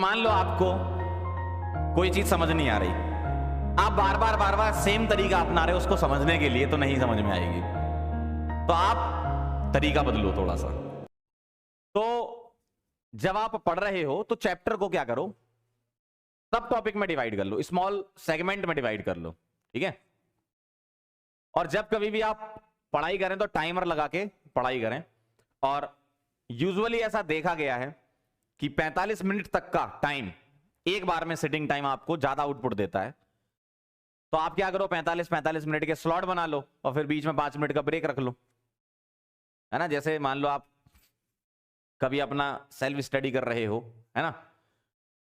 मान लो आपको कोई चीज समझ नहीं आ रही, आप बार बार सेम तरीका अपना रहे हो उसको समझने के लिए, तो नहीं समझ में आएगी। तो आप तरीका बदलो थोड़ा सा। तो जब आप पढ़ रहे हो तो चैप्टर को क्या करो, सब टॉपिक में डिवाइड कर लो, स्मॉल सेगमेंट में डिवाइड कर लो, ठीक है। और जब कभी भी आप पढ़ाई करें तो टाइमर लगा के पढ़ाई करें। और यूजुअली ऐसा देखा गया है कि 45 मिनट तक का टाइम एक बार में सिटिंग टाइम आपको ज्यादा आउटपुट देता है। तो आप क्या करो, 45 मिनट के स्लॉट बना लो और फिर बीच में 5 मिनट का ब्रेक रख लो, है ना। जैसे मान लो आप कभी अपना सेल्फ स्टडी कर रहे हो, है ना,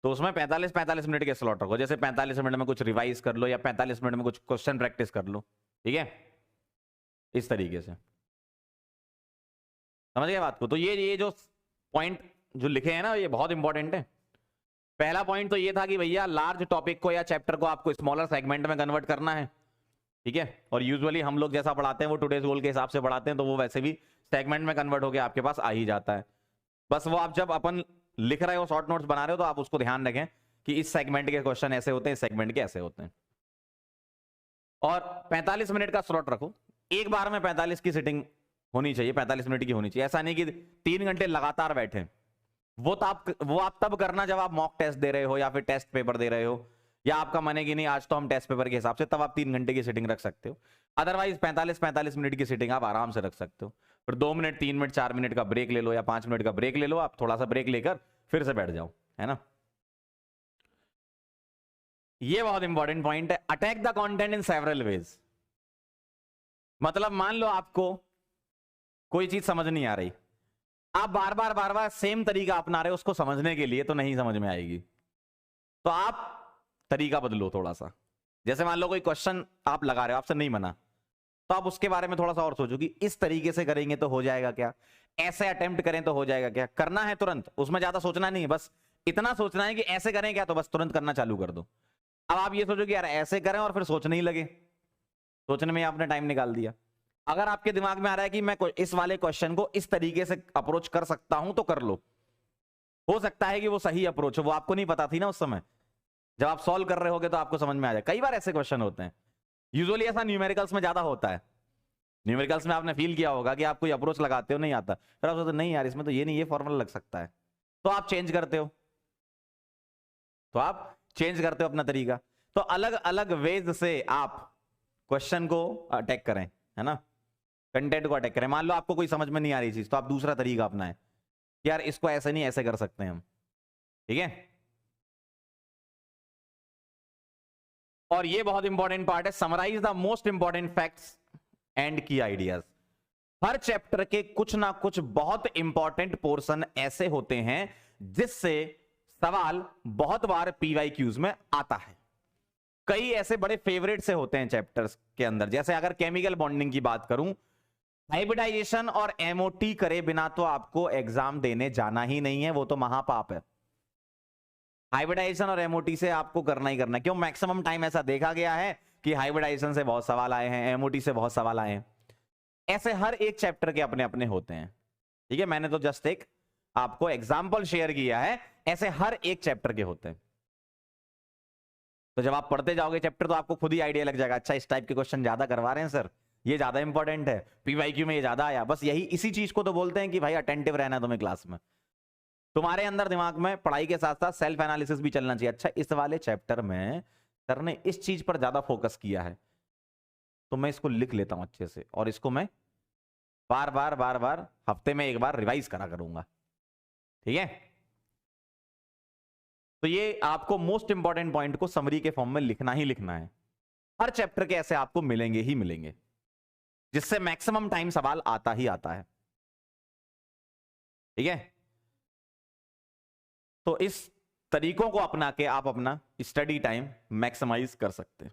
तो उसमें 45 मिनट के स्लॉट रखो। जैसे 45 मिनट में कुछ रिवाइज कर लो या 45 मिनट में कुछ क्वेश्चन प्रैक्टिस कर लो, ठीक है, इस तरीके से। समझ गए बात को। तो ये जो पॉइंट जो लिखे हैं ना, ये बहुत इंपॉर्टेंट है। पहला पॉइंट तो ये था कि भैया लार्ज टॉपिक को या चैप्टर को आपको स्मॉलर सेगमेंट में कन्वर्ट करना है, ठीक है। और यूजुअली हम लोग जैसा पढ़ाते हैं वो टुडेज गोल के हिसाब से पढ़ाते हैं, तो वो वैसे भी सेगमेंट में कन्वर्ट होकर आपके पास आ ही जाता है। बस वो आप जब अपन लिख रहे हो, शॉर्ट नोट्स बना रहे हो, तो आप उसको ध्यान रखें कि इस सेगमेंट के क्वेश्चन ऐसे होते हैं, इस सेगमेंट के ऐसे होते हैं। और 45 मिनट का स्लॉट रखो, एक बार में 45 की सिटिंग होनी चाहिए, 45 मिनट की होनी चाहिए। ऐसा नहीं कि 3 घंटे लगातार बैठे। वो आप तब करना जब आप मॉक टेस्ट दे रहे हो या फिर टेस्ट पेपर दे रहे हो, या आपका मन है कि नहीं आज तो हम टेस्ट पेपर के हिसाब से, तब आप 3 घंटे की सिटिंग रख सकते हो। अदरवाइज 45 मिनट की सिटिंग आप आराम से रख सकते हो। फिर 2 मिनट, 3 मिनट, 4 मिनट का ब्रेक ले लो या 5 मिनट का ब्रेक ले लो, आप थोड़ा सा ब्रेक लेकर फिर से बैठ जाओ, है ना। ये बहुत इंपॉर्टेंट पॉइंट है। Attack the content in several ways. मतलब मान लो आपको कोई चीज समझ नहीं आ रही, आप बार बार सेम तरीका अपना रहे हो उसको समझने के लिए, तो नहीं समझ में आएगी। तो आप तरीका बदलो थोड़ा सा। जैसे मान लो कोई क्वेश्चन आप लगा रहे हो, आपसे नहीं बना, तो आप उसके बारे में थोड़ा सा और सोचो कि इस तरीके से करेंगे तो हो जाएगा क्या, ऐसे अटेम्प्ट करें तो हो जाएगा क्या। करना है तुरंत, उसमें ज्यादा सोचना नहीं है, बस इतना सोचना है कि ऐसे करें क्या, तो बस तुरंत करना चालू कर दो। अब आप ये सोचो कि यार ऐसे करें, और फिर सोचने ही लगे, सोचने में आपने टाइम निकाल दिया। अगर आपके दिमाग में आ रहा है कि मैं इस वाले क्वेश्चन को इस तरीके से अप्रोच कर सकता हूं, तो कर लो। हो सकता है कि वो सही अप्रोच हो, वो आपको नहीं पता थी ना उस समय। जब आप सॉल्व कर रहे होगे तो आपको समझ में आ जाए। कई बार ऐसे क्वेश्चन होते हैं, यूजुअली ऐसा न्यूमेरिकल्स में ज्यादा होता है। न्यूमेरिकल्स में आपने फील किया होगा कि आप कोई अप्रोच लगाते हो, नहीं आता, फिर आप सोचते नहीं यार इसमें तो ये नहीं, ये फॉर्मूला लग सकता है, तो आप चेंज करते हो, अपना तरीका। तो अलग अलग वेज से आप क्वेश्चन को अटैक करें, है ना, कंटेंट को अटैक करें। मान लो आपको कोई समझ में नहीं आ रही चीज, तो आप दूसरा तरीका अपनाएं, यार इसको ऐसे नहीं, ऐसे कर सकते हैं हम, ठीक है। और ये बहुत इंपॉर्टेंट पार्ट है, summarize the most important facts and key ideas. हर चैप्टर के कुछ ना कुछ बहुत इंपॉर्टेंट पोर्शन ऐसे होते हैं जिससे सवाल बहुत बार पीवाईक्यूज में आता है। कई ऐसे बड़े फेवरेट से होते हैं चैप्टर्स के अंदर। जैसे अगर केमिकल बॉन्डिंग की बात करूं, हाइब्रिडाइजेशन और एमओटी करे बिना तो आपको एग्जाम देने जाना ही नहीं है, वो तो महापाप है। हाइब्रिडाइजेशन और एमओटी से आपको करना ही करना है। क्यों? मैक्सिमम टाइम ऐसा देखा गया है कि हाइब्रिडाइजेशन से बहुत सवाल आए हैं, एमओटी से बहुत सवाल आए हैं। ऐसे हर एक चैप्टर के अपने अपने होते हैं, ठीक है। मैंने तो जस्ट एक आपको एग्जाम्पल शेयर किया है, ऐसे हर एक चैप्टर के होते हैं। तो जब आप पढ़ते जाओगे चैप्टर, तो आपको खुद ही आइडिया लग जाएगा, अच्छा इस टाइप के क्वेश्चन ज्यादा करवा रहे हैं सर, ये ज्यादा इंपॉर्टेंट है, पीवाईक्यू में ये ज्यादा आया। बस यही, इसी चीज को तो बोलते हैं कि भाई अटेंटिव रहना तुम्हें क्लास में। तुम्हारे अंदर दिमाग में पढ़ाई के साथ साथ सेल्फ एनालिसिस भी चलना चाहिए। अच्छा इस वाले चैप्टर में सर ने इस चीज पर ज्यादा फोकस किया है, तो मैं इसको लिख लेता हूं अच्छे से, और इसको मैं बार बार हफ्ते में एक बार रिवाइज करा करूंगा, ठीक है। तो ये आपको मोस्ट इंपॉर्टेंट पॉइंट को समरी के फॉर्म में लिखना ही लिखना है। हर चैप्टर के ऐसे आपको मिलेंगे ही मिलेंगे, जिससे मैक्सिमम टाइम सवाल आता ही आता है, ठीक है। तो इस तरीकों को अपना के आप अपना स्टडी टाइम मैक्सिमाइज कर सकते हैं।